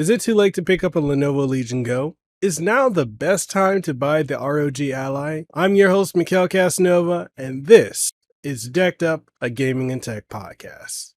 Is it too late to pick up a Lenovo Legion Go? Is now the best time to buy the ROG Ally? I'm your host, Mekel Kasanova, and this is Decked Up, a gaming and tech podcast.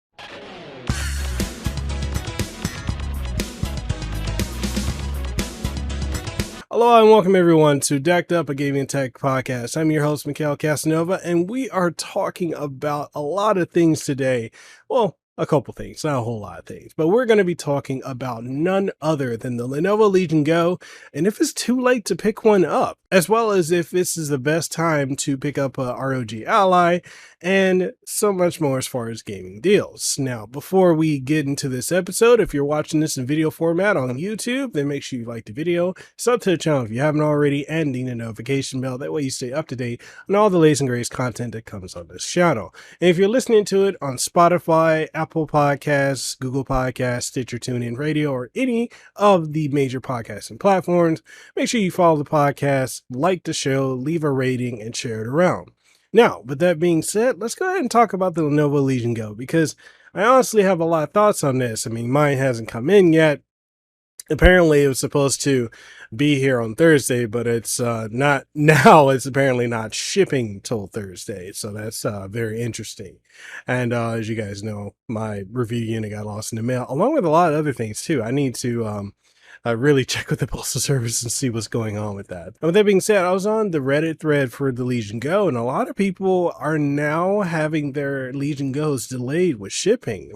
Hello and welcome everyone to Decked Up, a gaming and tech podcast. I'm your host, Mekel Kasanova, and we are talking about a lot of things today. Well, a couple things, not a whole lot of things, but we're going to be talking about none other than the Lenovo Legion Go, and if it's too late to pick one up, as well as if this is the best time to pick up a ROG Ally, and so much more as far as gaming deals. Now, before we get into this episode, if you're watching this in video format on YouTube, then make sure you like the video, sub to the channel if you haven't already, and ding the notification bell. That way you stay up to date on all the latest and greatest content that comes on this channel. And if you're listening to it on Spotify, Apple Podcasts, Google Podcasts, Stitcher, TuneIn Radio, or any of the major podcasting platforms, make sure you follow the podcast, like the show, leave a rating, and share it around. Now, with that being said, let's go ahead and talk about the Lenovo Legion Go, because I honestly have a lot of thoughts on this. I mean, mine hasn't come in yet. Apparently, it was supposed to be here on Thursday, but it's not now. It's apparently not shipping till Thursday, so that's very interesting. And as you guys know, my review unit got lost in the mail, along with a lot of other things too. I need to really check with the postal service and see what's going on with that. And with that being said, I was on the Reddit thread for the Legion Go, and a lot of people are now having their Legion Go's delayed with shipping.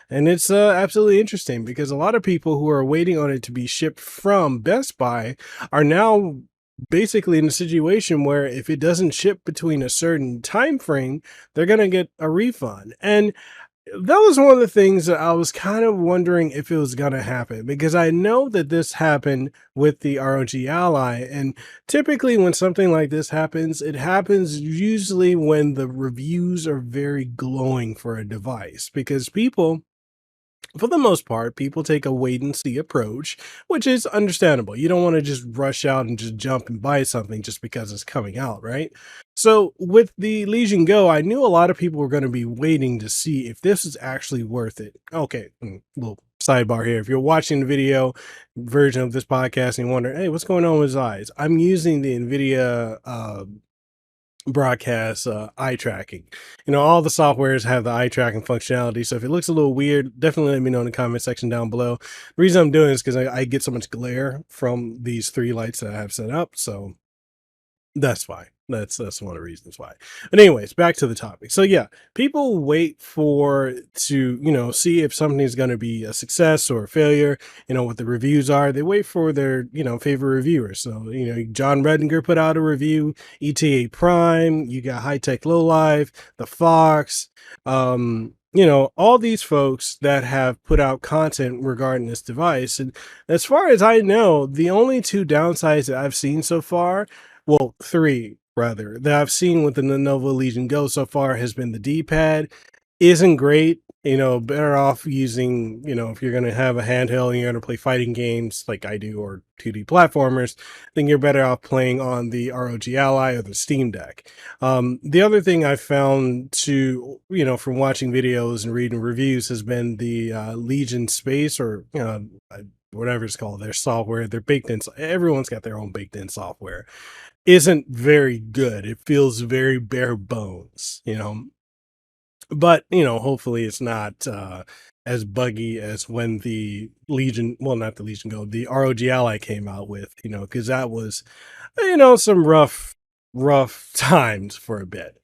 And it's absolutely interesting because a lot of people who are waiting on it to be shipped from Best Buy are now basically in a situation where if it doesn't ship between a certain time frame, they're going to get a refund. And that was one of the things that I was kind of wondering if it was going to happen, because I know that this happened with the ROG Ally. And typically when something like this happens, it happens usually when the reviews are very glowing for a device, because people, for the most part, people take a wait and see approach, which is understandable. You don't want to just rush out and just jump and buy something just because it's coming out, right? So with the Legion Go, I knew a lot of people were going to be waiting to see if this is actually worth it. Okay, little sidebar here. If you're watching the video version of this podcast and you wonder, hey, what's going on with his eyes? I'm using the NVIDIA broadcast eye tracking. You know, all the softwares have the eye tracking functionality, so if it looks a little weird, definitely let me know in the comment section down below. The reason I'm doing this is because I get so much glare from these three lights that I have set up, so that's why. That's one of the reasons why. But anyways, back to the topic. So yeah, people wait to see if something's going to be a success or a failure, what the reviews are. They wait for their, favorite reviewers. So, John Redinger put out a review, ETA Prime, you got High Tech Low Life, The Fox, all these folks that have put out content regarding this device. And as far as I know, the only two downsides that I've seen so far, well, three rather, that I've seen with the Lenovo Legion Go so far has been the D-pad isn't great. Better off using, if you're going to have a handheld and you're going to play fighting games like I do, or 2D platformers, then you're better off playing on the ROG Ally or the Steam Deck. The other thing I found from watching videos and reading reviews has been the Legion Space, or, whatever it's called, their software, their baked in, everyone's got their own baked in software, isn't very good. It feels very bare bones, but hopefully it's not as buggy as when the Legion, well, not the Legion Go, the ROG Ally came out with, because that was, some rough times for a bit.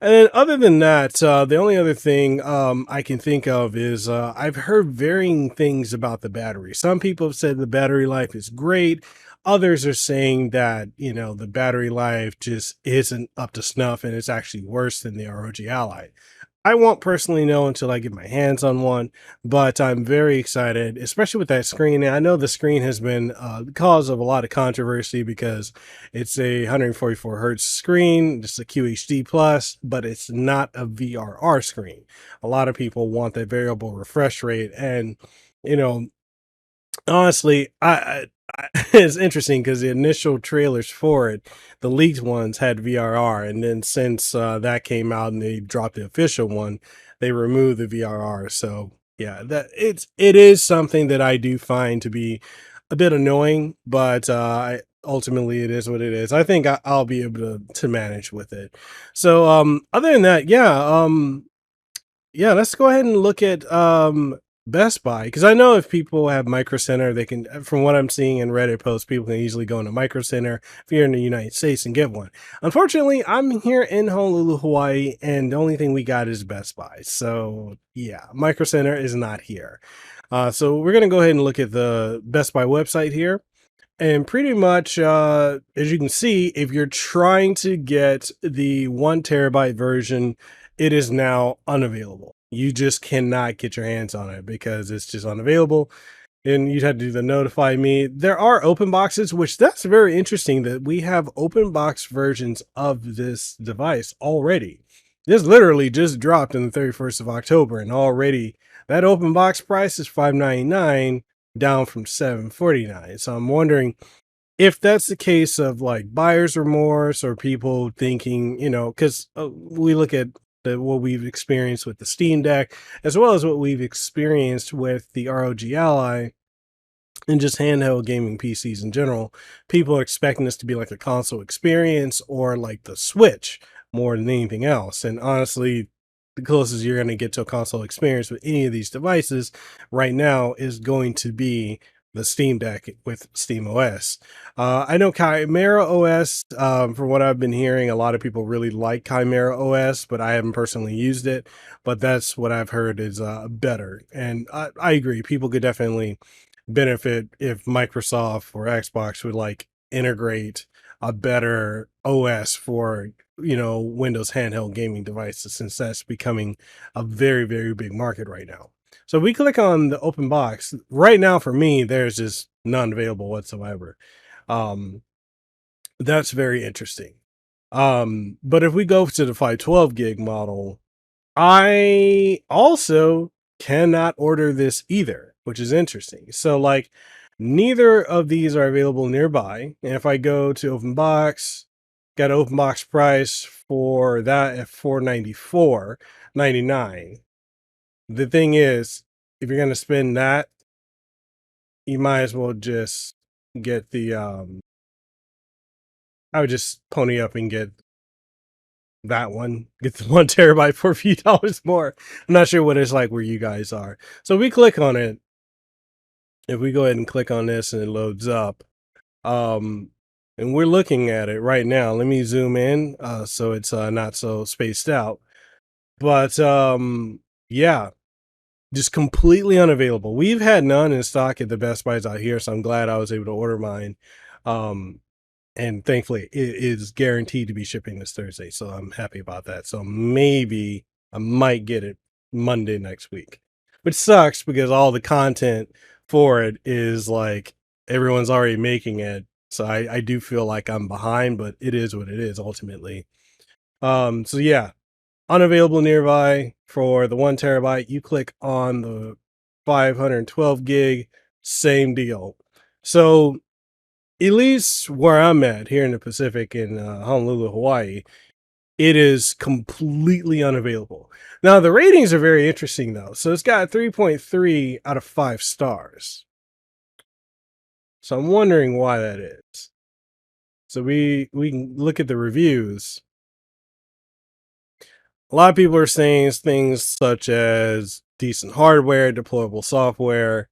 And then other than that, the only other thing I can think of is I've heard varying things about the battery. Some people have said the battery life is great. Others are saying that, the battery life just isn't up to snuff and it's actually worse than the ROG Ally. I won't personally know until I get my hands on one, but I'm very excited, especially with that screen. And I know the screen has been the cause of a lot of controversy because it's a 144 hertz screen, just a QHD plus, but it's not a VRR screen. A lot of people want that variable refresh rate, and honestly, it's interesting because the initial trailers for it, the leaked ones, had VRR, and then since that came out and they dropped the official one, they removed the VRR. So Yeah, that it is something that I do find to be a bit annoying, but ultimately it is what it is. I think I'll be able to manage with it. So other than that, yeah, let's go ahead and look at Best Buy, because I know if people have Micro Center, they can, from what I'm seeing in Reddit posts, people can easily go into Micro Center if you're in the United States and get one. Unfortunately, I'm here in Honolulu, Hawaii, and the only thing we got is Best Buy. So yeah, Micro Center is not here. So we're gonna go ahead and look at the Best Buy website here. And pretty much, as you can see, if you're trying to get the 1 terabyte version, it is now unavailable. You just cannot get your hands on it because it's just unavailable. And you'd have to do the notify me. There are open boxes, which that's very interesting that we have open box versions of this device already. This literally just dropped on the 31st of October, and already that open box price is $599, down from $749. So I'm wondering if that's the case of like buyer's remorse or people thinking, because we look at what we've experienced with the Steam Deck, as well as what we've experienced with the ROG Ally and just handheld gaming PCs in general. People are expecting this to be like a console experience or like the Switch more than anything else. And honestly, the closest you're going to get to a console experience with any of these devices right now is going to be the Steam Deck with Steam OS. I know Chimera OS, from what I've been hearing, a lot of people really like Chimera OS, but I haven't personally used it. But that's what I've heard is better. And I agree. People could definitely benefit if Microsoft or Xbox would like integrate a better OS for Windows handheld gaming devices, since that's becoming a very, very big market right now. So we click on the open box right now. For me, there's just none available whatsoever. Um, that's very interesting. But if we go to the 512 gig model, I also cannot order this either, which is interesting. So like neither of these are available nearby. And if I go to open box, got an open box price for that at $494.99. The thing is, if you're gonna spend that, you might as well just get the I would just pony up and get that one, get the 1 terabyte for a few dollars more. I'm not sure what it's like where you guys are. So we click on it. If we go ahead and click on this and it loads up, um, and we're looking at it right now. Let me zoom in so it's not so spaced out. But yeah, just completely unavailable. We've had none in stock at the Best Buys out here, so I'm glad I was able to order mine. Um, and thankfully it is guaranteed to be shipping this Thursday, so I'm happy about that. So maybe I might get it Monday next week, which sucks because all the content for it is like everyone's already making it. So I do feel like I'm behind, but it is what it is ultimately. So yeah, unavailable nearby for the 1 terabyte. You click on the 512 gig, same deal. So at least where I'm at here in the Pacific in Honolulu, Hawaii, it is completely unavailable. Now, the ratings are very interesting, though. So it's got 3.3 out of 5 stars. So I'm wondering why that is. So we can look at the reviews. A lot of people are saying things such as decent hardware, deployable software,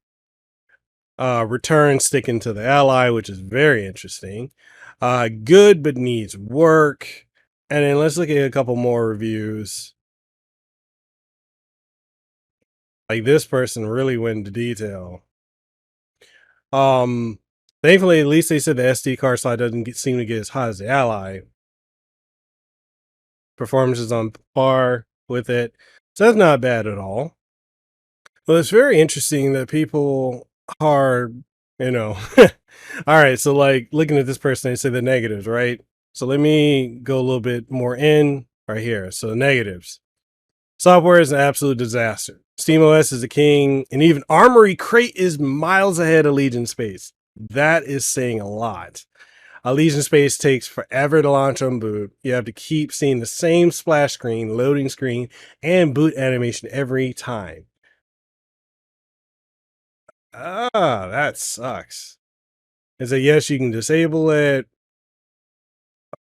return sticking to the Ally, which is very interesting. Good but needs work. And then let's look at a couple more reviews. Like this person really went into detail. Um, Thankfully, at least they said the SD card slot doesn't seem to get as hot as the Ally. Performance is on par with it, so that's not bad at all. Well, it's very interesting that people are, all right. So, like looking at this person, they say the negatives, right? So, let me go a little bit more in right here. So, the negatives. Software is an absolute disaster. SteamOS is the king, and even Armory Crate is miles ahead of Legion Space. That is saying a lot. A Legion Space takes forever to launch on boot. You have to keep seeing the same splash screen, loading screen, and boot animation every time. Ah, that sucks. And so yes, you can disable it.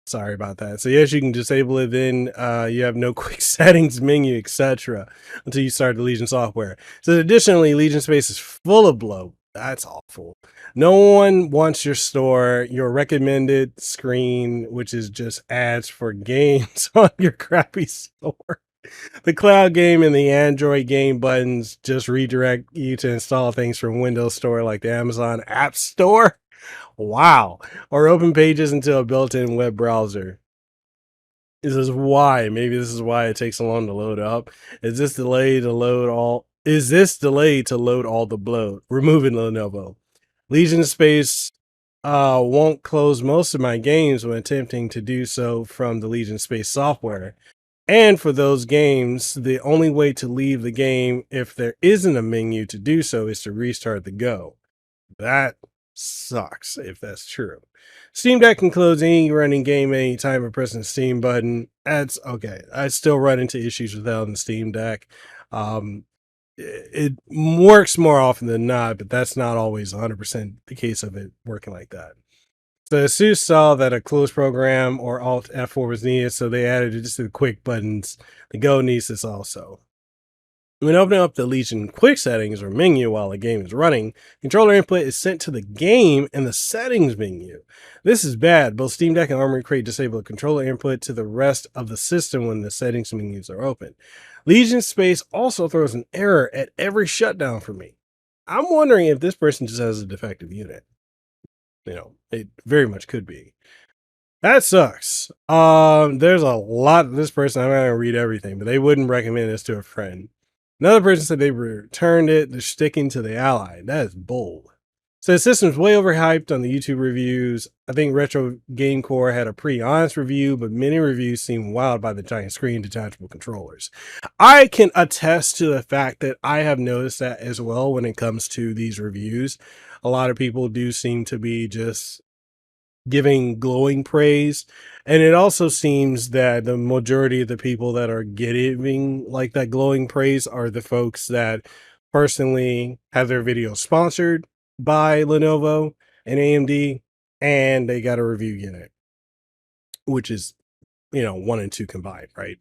Sorry about that. So yes, you can disable it. Then you have no quick settings menu, etc., until you start the Legion software. So additionally, Legion Space is full of bloat. That's awful. No one wants your store, your recommended screen, which is just ads for games on your crappy store. The cloud game and the Android game buttons just redirect you to install things from Windows Store like the Amazon App Store. Wow. Or open pages into a built-in web browser. This is why. Maybe this is why it takes so long to load up. Is this delayed to load all the bloat? Removing Lenovo. Legion Space won't close most of my games when attempting to do so from the Legion Space software. And for those games, the only way to leave the game if there isn't a menu to do so is to restart the Go. That sucks if that's true. Steam Deck can close any running game anytime by pressing the Steam button. That's okay. I still run into issues with that on the Steam Deck. It works more often than not, but that's not always 100% the case of it working like that. So Asus saw that a close program or Alt F4 was needed, so they added it just to the quick buttons. The Go needs this also. When opening up the Legion quick settings or menu while a game is running, controller input is sent to the game and the settings menu. This is bad. Both Steam Deck and Armory Crate disable controller input to the rest of the system when the settings menus are open. Legion Space also throws an error at every shutdown for me. I'm wondering if this person just has a defective unit. It very much could be. That sucks. There's a lot of this person. I'm not gonna read everything, but they wouldn't recommend this to a friend. Another person said they returned it. They're sticking to the Ally. That is bold. So the system's way overhyped on the YouTube reviews. I think Retro Game Core had a pretty honest review, but many reviews seem wowed by the giant screen detachable controllers. I can attest to the fact that I have noticed that as well when it comes to these reviews. A lot of people do seem to be just giving glowing praise, and it also seems that the majority of the people that are giving like that glowing praise are the folks that personally have their videos sponsored by Lenovo and AMD, and they got a review unit, which is 1 and 2 combined, right?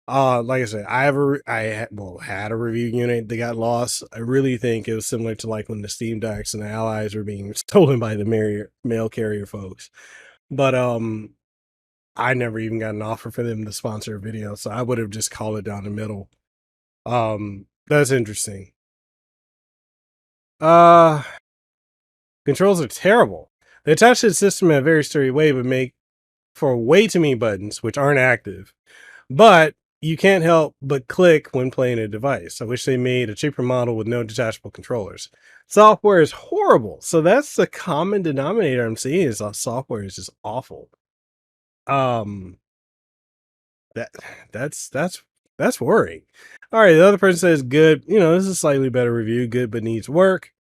Like I said, had a review unit that got lost. I really think it was similar to like when the Steam Decks and the Allies were being stolen by the mail carrier folks. But I never even got an offer for them to sponsor a video, so I would have just called it down the middle. That's interesting. Uh Controls are terrible. They attach to the system in a very sturdy way, but make for way too many buttons, which aren't active. But you can't help but click when playing a device. I wish they made a cheaper model with no detachable controllers. Software is horrible. So that's the common denominator I'm seeing is software is just awful. Um that that's worrying. All right, the other person says good. This is a slightly better review. Good but needs work.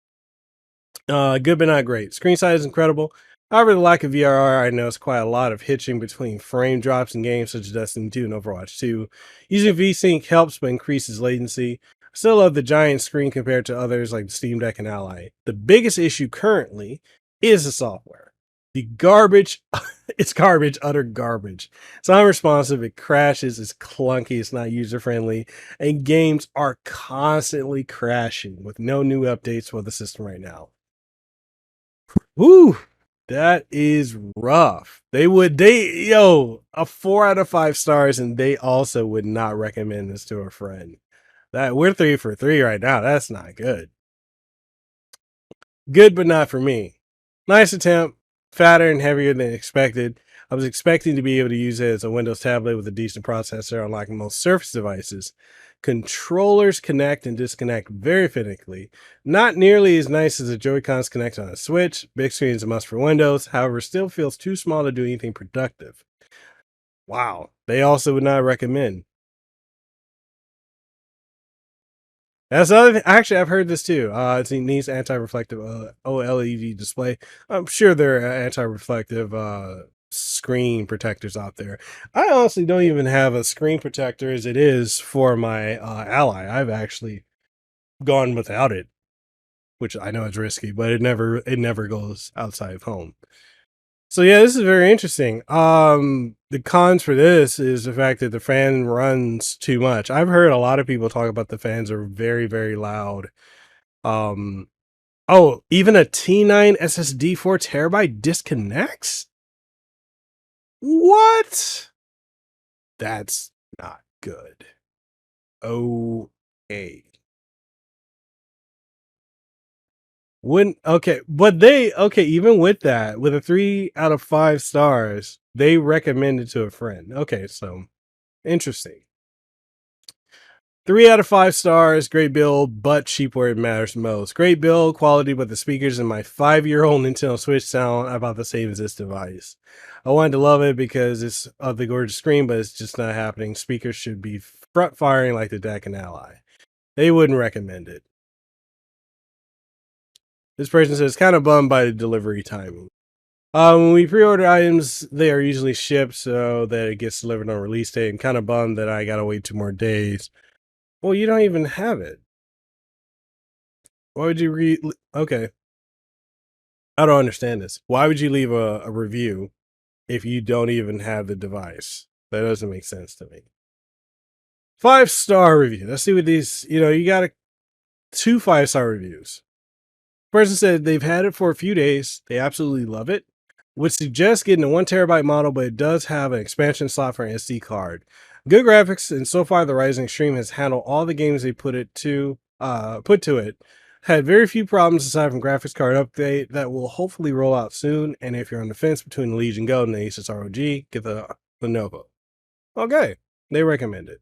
Good but not great. Screen size is incredible. However, the lack of VRR, I noticed quite a lot of hitching between frame drops in games such as Destiny 2 and Overwatch 2. Using VSync helps but increases latency. I still love the giant screen compared to others like the Steam Deck and Ally. The biggest issue currently is the software. The garbage, it's garbage, utter garbage. It's unresponsive, it crashes, it's clunky, it's not user friendly, and games are constantly crashing with no new updates for the system right now. Woo! That is rough. A 4 out of 5 stars, and they also would not recommend this to a friend. That we're 3 for 3 right now. That's not good. Good, but not for me. Nice attempt, fatter and heavier than expected. I was expecting to be able to use it as a Windows tablet with a decent processor, unlike most Surface devices. Controllers connect and disconnect very finicky. Not nearly as nice as the Joy-Cons connect on a Switch. Big screen is a must for Windows, however, still feels too small to do anything productive. Wow. They also would not recommend. That's the other thing. Actually, I've heard this too. It needs anti-reflective OLED display. I'm sure there are anti-reflective screen protectors out there. I honestly don't even have a screen protector as it is for my Ally. I've actually gone without it. which I know is risky, but it never goes outside of home. So yeah, this is very interesting. The cons for this is the fact that the fan runs too much. I've heard a lot of people talk about the fans are very, very loud. Um, oh, even a T9 SSD 4 TB disconnects? What? That's not good. Okay. Wouldn't okay, but they okay, even with that, with a 3 out of 5 stars, they recommend it to a friend. Okay, so interesting. 3 out of 5 stars, great build, but cheap where it matters most. Great build quality, but the speakers in my 5-year-old Nintendo Switch sound about the same as this device. I wanted to love it because it's of the gorgeous screen, but it's just not happening. Speakers should be front firing like the Deck and Ally. They wouldn't recommend it. This person says kind of bummed by the delivery timing. When we pre-order items, they are usually shipped so that it gets delivered on release date. I'm kind of bummed that I gotta wait 2 more days. Well, you don't even have it. Why would you okay. I don't understand this. Why would you leave a review if you don't even have the device? That doesn't make sense to me. 5-star review. Let's see what these, you got 2 5-star reviews. Person said they've had it for a few days. They absolutely love it. Would suggest getting a 1 TB model, but it does have an expansion slot for an SD card. Good graphics, and so far the Rising Extreme has handled all the games they put to it. Had very few problems aside from graphics card update that will hopefully roll out soon. And if you're on the fence between the Legion Go and the Asus ROG, get the Lenovo. Okay, they recommend it.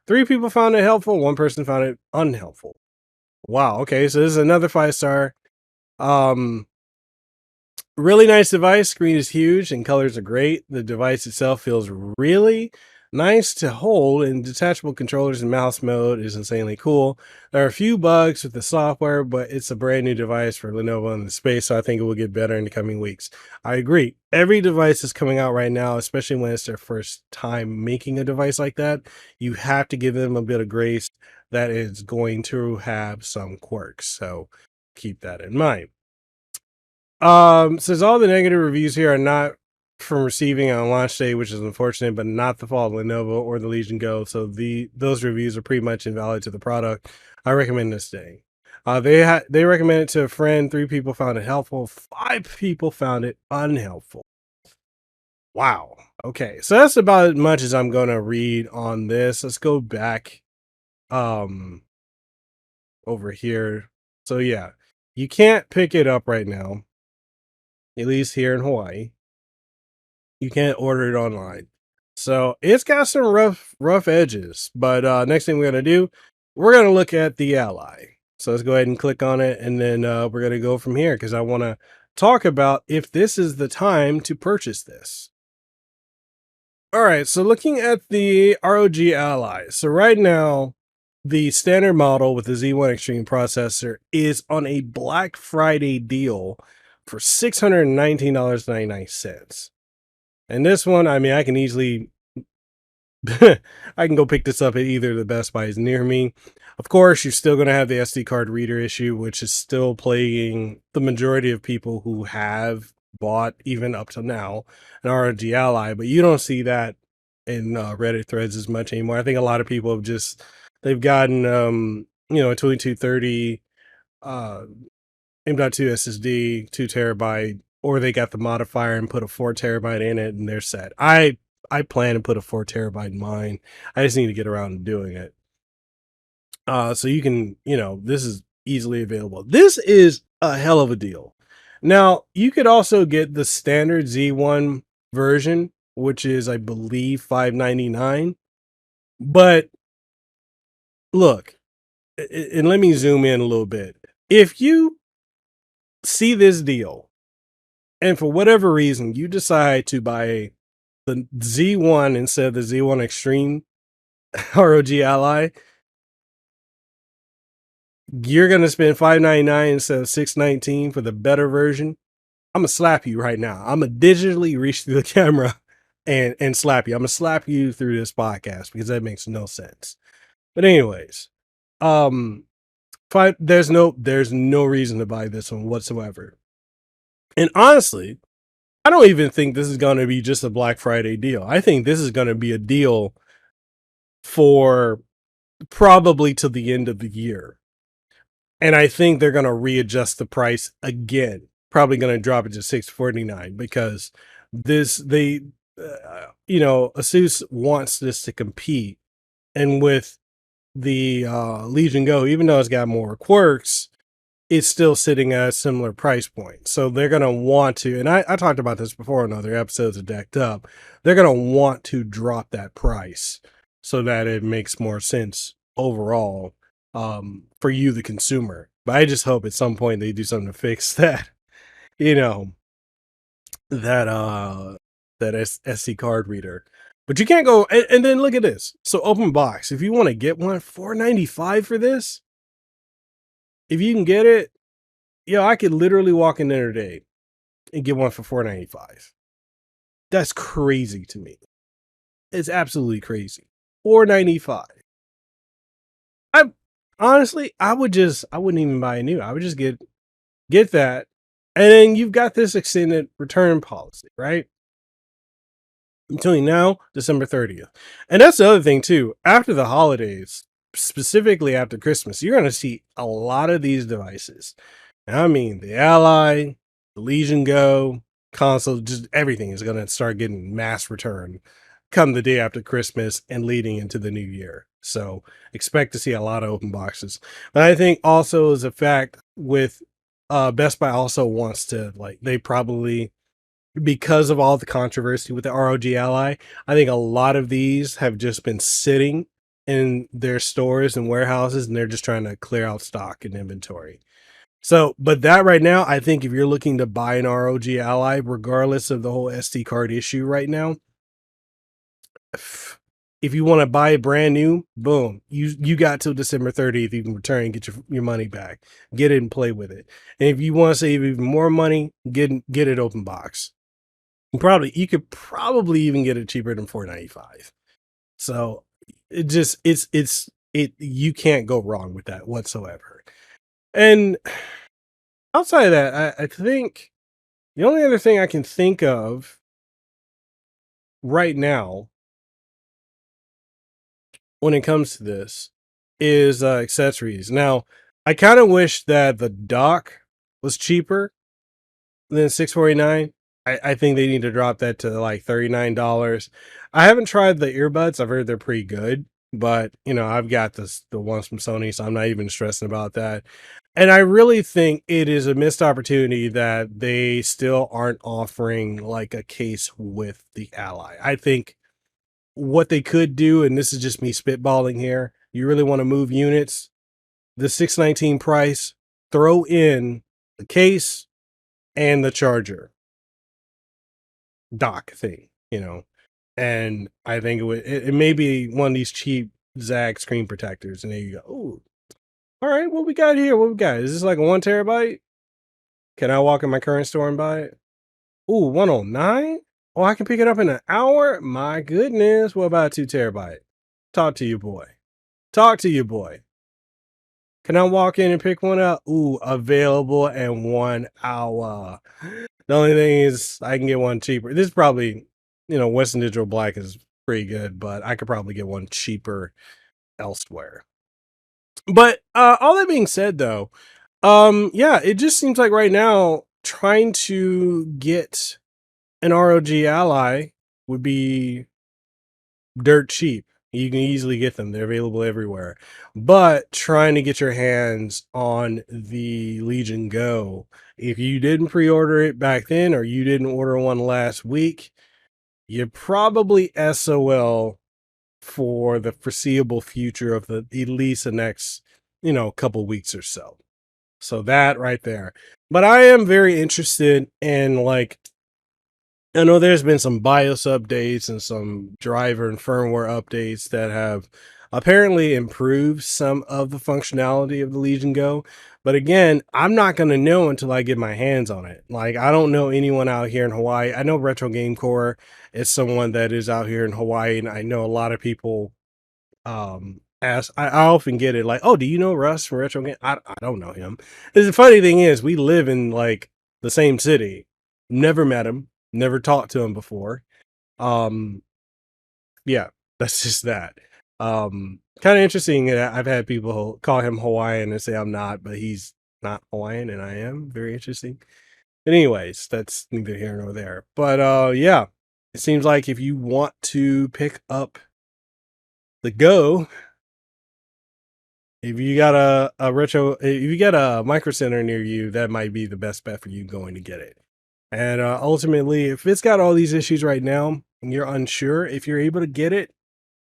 3 people found it helpful. 1 person found it unhelpful. Wow. Okay, so this is another 5-star. Really nice device. Screen is huge and colors are great. The device itself feels really nice to hold, and detachable controllers and mouse mode is insanely cool. There are a few bugs with the software, but it's a brand new device for Lenovo in the space, so I think it will get better in the coming weeks. I agree. Every device is coming out right now, especially when it's their first time making a device like that. You have to give them a bit of grace that is going to have some quirks. So keep that in mind. Says all the negative reviews here are not from receiving on launch day, which is unfortunate, but not the fault of Lenovo or the Legion Go. So those reviews are pretty much invalid to the product. I recommend this staying. They recommend it to a friend. 3 people found it helpful. 5 people found it unhelpful. Wow. Okay, so that's about as much as I'm gonna read on this. Let's go back over here. So yeah, you can't pick it up right now, at least here in Hawaii. You can't order it online. So it's got some rough edges. But next thing we're gonna do, we're gonna look at the Ally. So let's go ahead and click on it, and then we're gonna go from here because I want to talk about if this is the time to purchase this. All right, so looking at the ROG Ally. So right now, the standard model with the Z1 Extreme processor is on a Black Friday deal for $619.99. And this one, I mean, I can easily, I can go pick this up at either of the Best Buys near me. Of course, you're still going to have the SD card reader issue, which is still plaguing the majority of people who have bought, even up to now, an ROG Ally, but you don't see that in Reddit threads as much anymore. I think a lot of people have they've gotten, a 2230 M.2 SSD, 2 TB, or they got the modifier and put a 4 TB in it, and they're set. I plan to put a 4 TB in mine. I just need to get around to doing it. So you can, this is easily available. This is a hell of a deal. Now, you could also get the standard Z1 version, which is, I believe, $599. But look, and let me zoom in a little bit. If you see this deal, and for whatever reason you decide to buy the Z1 instead of the Z1 Extreme ROG Ally, you're gonna spend $599 instead of $619 for the better version. I'm gonna slap you right now. I'm gonna digitally reach through the camera and slap you. I'm gonna slap you through this podcast because that makes no sense. But anyways, um, Fine. There's no reason to buy this one whatsoever. And honestly, I don't even think this is going to be just a Black Friday deal. I think this is going to be a deal for probably to the end of the year. And I think they're going to readjust the price again. Probably going to drop it to $649 because Asus wants this to compete. And with the Legion Go, even though it's got more quirks, it's still sitting at a similar price point. So they're going to want to, and I talked about this before in other episodes of Decked Up, they're going to want to drop that price so that it makes more sense overall for you, the consumer. But I just hope at some point they do something to fix that, you know, that SD card reader. But you can't go, and then look at this. So open box, if you want to get one, $495 for this, if you can get it, I could literally walk in there today and get one for $495. That's crazy to me. It's absolutely crazy. $495. I honestly, I wouldn't even buy a new. I would just get that. And then you've got this extended return policy, right? Until now, December 30th. And that's the other thing too. After the holidays, specifically after Christmas, you're going to see a lot of these devices. I mean, the Ally, the Legion Go, console, just everything is going to start getting mass return come the day after Christmas and leading into the new year. So expect to see a lot of open boxes. But I think also is a fact with Best Buy also wants to, like, they probably, because of all the controversy with the ROG Ally, I think a lot of these have just been sitting in their stores and warehouses, and they're just trying to clear out stock and inventory. So, but that right now, I think if you're looking to buy an ROG Ally, regardless of the whole SD card issue right now, if you want to buy it brand new, boom, you got till December 30th. You can return and get your money back, get it and play with it. And if you want to save even more money, get it open box. You could probably even get it cheaper than $495. So you can't go wrong with that whatsoever. And outside of that, I think the only other thing I can think of right now when it comes to this is accessories. Now, I kind of wish that the dock was cheaper than $649. I think they need to drop that to like $39. I haven't tried the earbuds. I've heard they're pretty good, but I've got the ones from Sony, so I'm not even stressing about that. And I really think it is a missed opportunity that they still aren't offering like a case with the Ally. I think what they could do, and this is just me spitballing here, you really want to move units, the $619 price, throw in the case and the charger dock thing, and I think it may be one of these cheap Zag screen protectors, and there you go. Ooh, all right, what we got here? What we got? Is this like a 1 terabyte? Can I walk in my current store and buy it? Ooh, 109? Oh, I can pick it up in an hour? My goodness. What about 2 terabyte? Talk to you, boy. Talk to you, boy. Can I walk in and pick one up? Ooh, available in 1 hour. The only thing is I can get one cheaper. This is probably, Western Digital Black is pretty good, but I could probably get one cheaper elsewhere. But all that being said, though, yeah, it just seems like right now trying to get an ROG Ally would be dirt cheap. You can easily get them. They're available everywhere. But trying to get your hands on the Legion Go, if you didn't pre-order it back then or you didn't order one last week, you're probably SOL for the foreseeable future of at least the next, couple weeks or so. So that right there. But I am very interested in, like, I know there's been some BIOS updates and some driver and firmware updates that have apparently improved some of the functionality of the Legion Go. But again, I'm not going to know until I get my hands on it. Like, I don't know anyone out here in Hawaii. I know Retro Game Core is someone that is out here in Hawaii, and I know a lot of people ask. I often get it like, "Oh, do you know Russ from Retro Game?" I don't know him. The funny thing is, we live in like the same city. Never met him. Never talked to him before. Um, yeah, that's just that. Kind of interesting. I've had people call him Hawaiian and say I'm not, but he's not Hawaiian and I am. Very interesting. But anyways, that's neither here nor there. But yeah, it seems like if you want to pick up the Go, if you got if you got a micro center near you, that might be the best bet for you going to get it. And ultimately, if it's got all these issues right now and you're unsure if you're able to get it,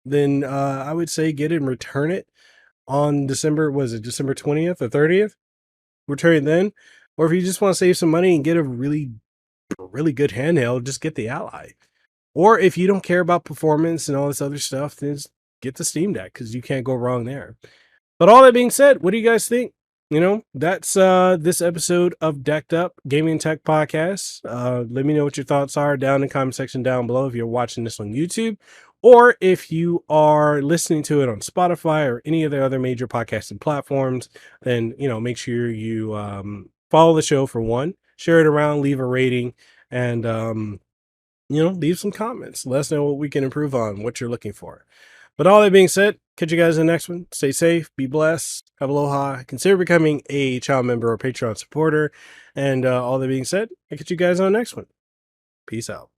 then I would say get it and return it on December, was it December 20th or 30th? Return it then. Or if you just want to save some money and get a really good handheld, just get the Ally. Or if you don't care about performance and all this other stuff, then just get the Steam Deck because you can't go wrong there. But all that being said, what do you guys think? You know, that's this episode of Decked Up Gaming Tech Podcast. Let me know what your thoughts are down in the comment section down below if you're watching this on YouTube, or if you are listening to it on Spotify or any of the other major podcasting platforms. Then, you know, make sure you follow the show for one, share it around, leave a rating, and you know, leave some comments. Let us know what we can improve on, what you're looking for. But all that being said, catch you guys in the next one. Stay safe, be blessed, have aloha, consider becoming a child member or Patreon supporter. And all that being said, I'll catch you guys on the next one. Peace out.